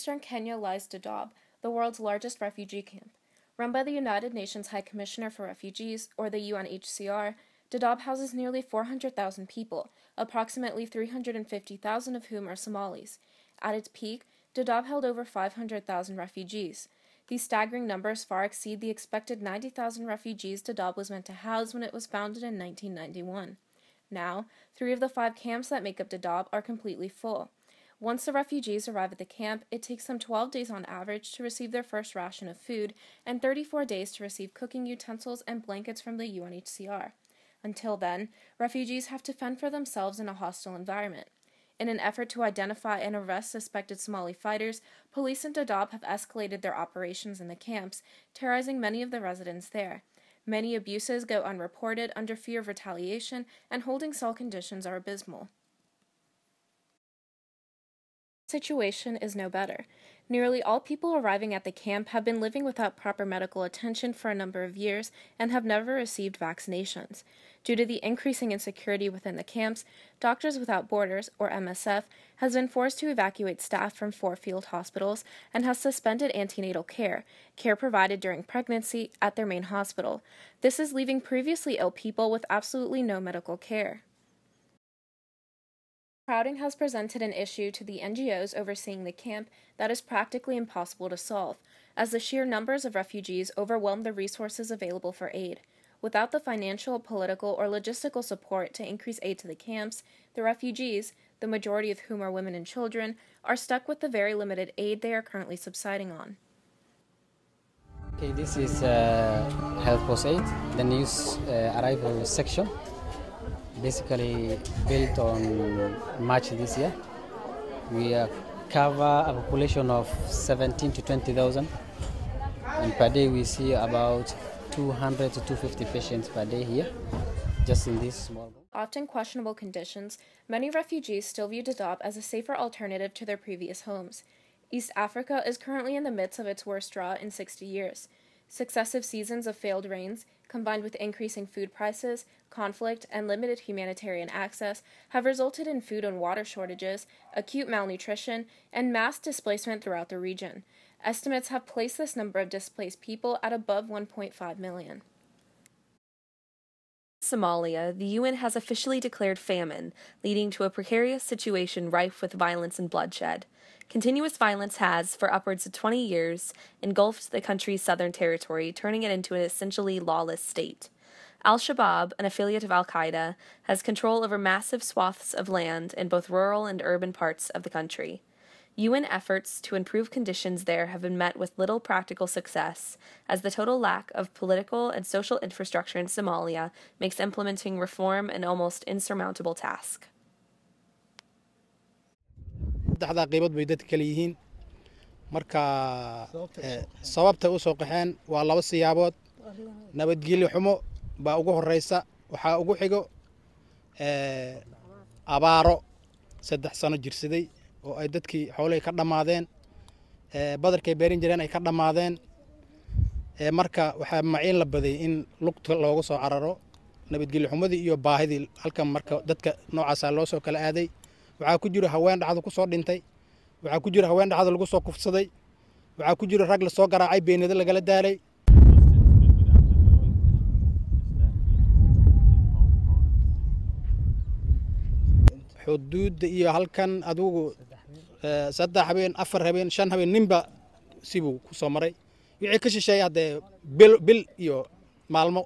eastern Kenya lies Dadaab, the world's largest refugee camp. Run by the United Nations High Commissioner for Refugees, or the UNHCR, Dadaab houses nearly 400,000 people, approximately 350,000 of whom are Somalis. At its peak, Dadaab held over 500,000 refugees. These staggering numbers far exceed the expected 90,000 refugees Dadaab was meant to house when it was founded in 1991. Now, 3 of the 5 camps that make up Dadaab are completely full. Once the refugees arrive at the camp, it takes them 12 days on average to receive their first ration of food and 34 days to receive cooking utensils and blankets from the UNHCR. Until then, refugees have to fend for themselves in a hostile environment. In an effort to identify and arrest suspected Somali fighters, police in Dadaab have escalated their operations in the camps, terrorizing many of the residents there. Many abuses go unreported under fear of retaliation, and holding cell conditions are abysmal. The situation is no better. Nearly all people arriving at the camp have been living without proper medical attention for a number of years and have never received vaccinations. Due to the increasing insecurity within the camps, Doctors Without Borders, or MSF, has been forced to evacuate staff from 4 field hospitals and has suspended antenatal care provided during pregnancy, at their main hospital. This is leaving previously ill people with absolutely no medical care. Crowding has presented an issue to the NGOs overseeing the camp that is practically impossible to solve, as the sheer numbers of refugees overwhelm the resources available for aid. Without the financial, political, or logistical support to increase aid to the camps, the refugees, the majority of whom are women and children, are stuck with the very limited aid they are currently subsiding on. Okay, this is Health Post 8, the news arrival section. Basically built on March this year. We cover a population of 17 to 20,000, and per day we see about 200 to 250 patients per day here, just in this small room. Often questionable conditions, many refugees still view Dadaab as a safer alternative to their previous homes. East Africa is currently in the midst of its worst drought in 60 years. Successive seasons of failed rains, combined with increasing food prices, conflict, and limited humanitarian access, have resulted in food and water shortages, acute malnutrition, and mass displacement throughout the region. Estimates have placed this number of displaced people at above 1.5 million. Somalia, the UN has officially declared famine, leading to a precarious situation rife with violence and bloodshed. Continuous violence has, for upwards of 20 years, engulfed the country's southern territory, turning it into an essentially lawless state. Al-Shabaab, an affiliate of al-Qaeda, has control over massive swaths of land in both rural and urban parts of the country. UN efforts to improve conditions there have been met with little practical success, as the total lack of political and social infrastructure in Somalia makes implementing reform an almost insurmountable task. saddexda qaybood bay dadka kala yihiin marka sababta u soo qaxeen waa 2 siyaabood nabadgelyo xumo baa ugu horeysa waxa ugu xigo abaaro 3 sano jirsaday oo ay dadkii xoolahay ka dhamaadeen badarkay beerin jireen ay ka dhamaadeen marka waxa maciin la baday in lugta looga soo cararo nabadgelyo xumadii iyo baahidii halkan marka dadka noocaas loo soo kala aaday waxa ku jira haween dhacdo ku soo dhintay waxa ku jira haween dhacdo lagu soo kufsaday waxa ku jira rag la soo garaacay beenada lagala daalay xuduud iyo halkan adugu 3 habeen 4 habeen 5 habeen nimba sibuu ku soo maray wixii ka shisheeyay hadee bil iyo maalmo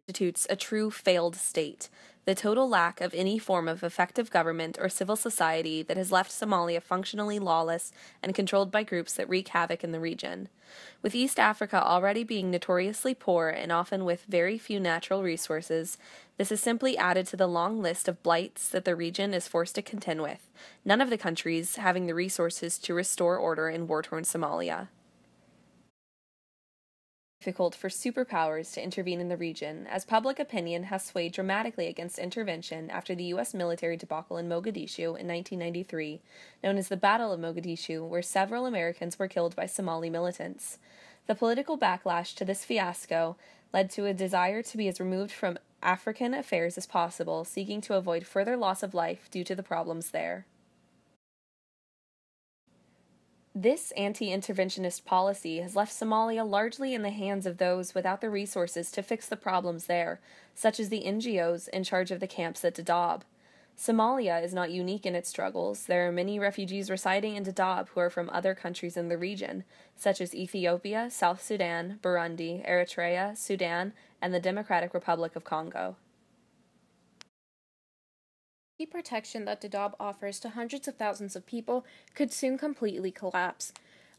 constitutes a true failed state, the total lack of any form of effective government or civil society that has left Somalia functionally lawless and controlled by groups that wreak havoc in the region. With East Africa already being notoriously poor and often with very few natural resources, this is simply added to the long list of blights that the region is forced to contend with, none of the countries having the resources to restore order in war-torn Somalia. Difficult for superpowers to intervene in the region, as public opinion has swayed dramatically against intervention after the U.S. military debacle in Mogadishu in 1993, known as the Battle of Mogadishu, where several Americans were killed by Somali militants. The political backlash to this fiasco led to a desire to be as removed from African affairs as possible, seeking to avoid further loss of life due to the problems there. This anti-interventionist policy has left Somalia largely in the hands of those without the resources to fix the problems there, such as the NGOs in charge of the camps at Dadaab. Somalia is not unique in its struggles. There are many refugees residing in Dadaab who are from other countries in the region, such as Ethiopia, South Sudan, Burundi, Eritrea, Sudan, and the Democratic Republic of Congo. The protection that Dadaab offers to hundreds of thousands of people could soon completely collapse.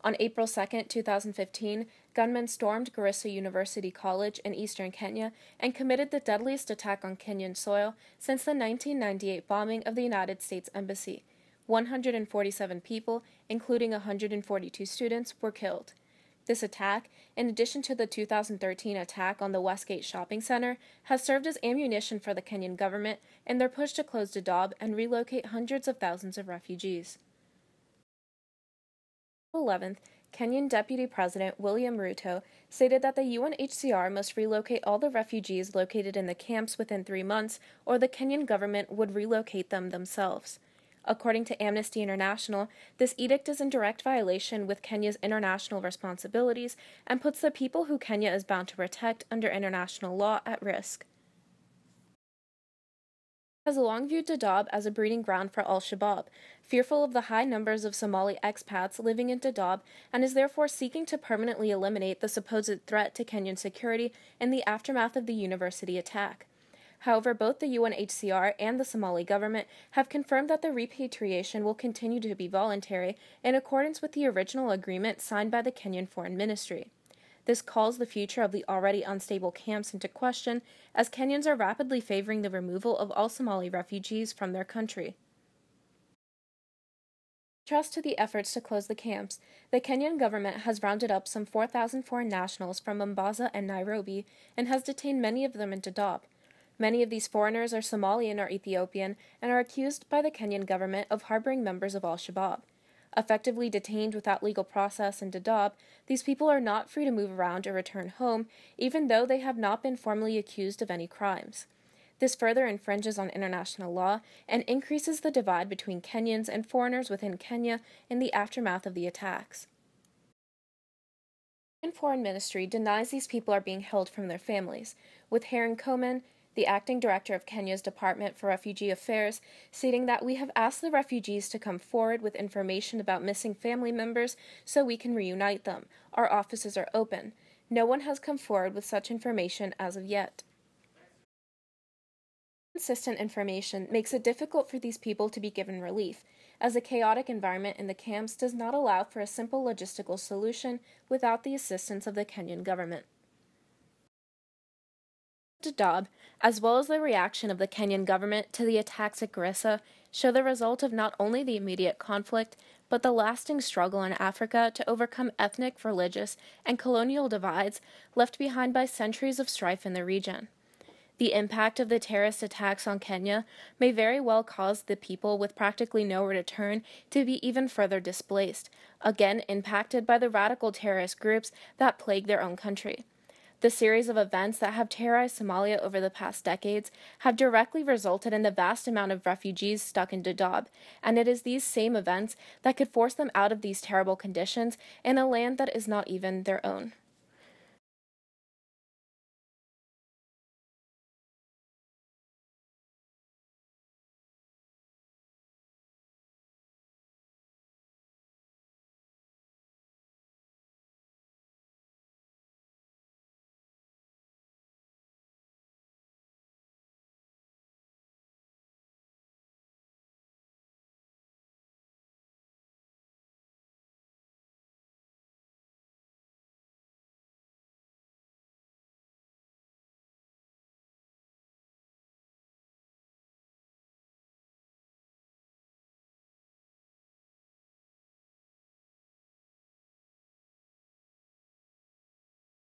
On April 2, 2015, gunmen stormed Garissa University College in eastern Kenya and committed the deadliest attack on Kenyan soil since the 1998 bombing of the United States Embassy. 147 people, including 142 students, were killed. This attack, in addition to the 2013 attack on the Westgate Shopping Center, has served as ammunition for the Kenyan government in their push to close Dadaab and relocate hundreds of thousands of refugees. On April 11th, Kenyan Deputy President William Ruto stated that the UNHCR must relocate all the refugees located in the camps within 3 months, or the Kenyan government would relocate them themselves. According to Amnesty International, this edict is in direct violation with Kenya's international responsibilities and puts the people who Kenya is bound to protect under international law at risk. Has long viewed Dadaab as a breeding ground for al-Shabaab, fearful of the high numbers of Somali expats living in Dadaab, and is therefore seeking to permanently eliminate the supposed threat to Kenyan security in the aftermath of the university attack. However, both the UNHCR and the Somali government have confirmed that the repatriation will continue to be voluntary in accordance with the original agreement signed by the Kenyan Foreign Ministry. This calls the future of the already unstable camps into question, as Kenyans are rapidly favoring the removal of all Somali refugees from their country. In contrast to the efforts to close the camps, the Kenyan government has rounded up some 4,000 foreign nationals from Mombasa and Nairobi and has detained many of them in Dadaab. Many of these foreigners are Somalian or Ethiopian and are accused by the Kenyan government of harboring members of al-Shabaab. Effectively detained without legal process in Dadaab, these people are not free to move around or return home, even though they have not been formally accused of any crimes. This further infringes on international law and increases the divide between Kenyans and foreigners within Kenya in the aftermath of the attacks. The Foreign Ministry denies these people are being held from their families, with Haran Komen, the acting director of Kenya's Department for Refugee Affairs, stating that we have asked the refugees to come forward with information about missing family members so we can reunite them. Our offices are open. No one has come forward with such information as of yet. Consistent information makes it difficult for these people to be given relief, as the chaotic environment in the camps does not allow for a simple logistical solution without the assistance of the Kenyan government. Dadaab, as well as the reaction of the Kenyan government to the attacks at Garissa, show the result of not only the immediate conflict, but the lasting struggle in Africa to overcome ethnic, religious, and colonial divides left behind by centuries of strife in the region. The impact of the terrorist attacks on Kenya may very well cause the people with practically nowhere to turn to be even further displaced, again impacted by the radical terrorist groups that plague their own country. The series of events that have terrorized Somalia over the past decades have directly resulted in the vast amount of refugees stuck in Dadaab, and it is these same events that could force them out of these terrible conditions in a land that is not even their own.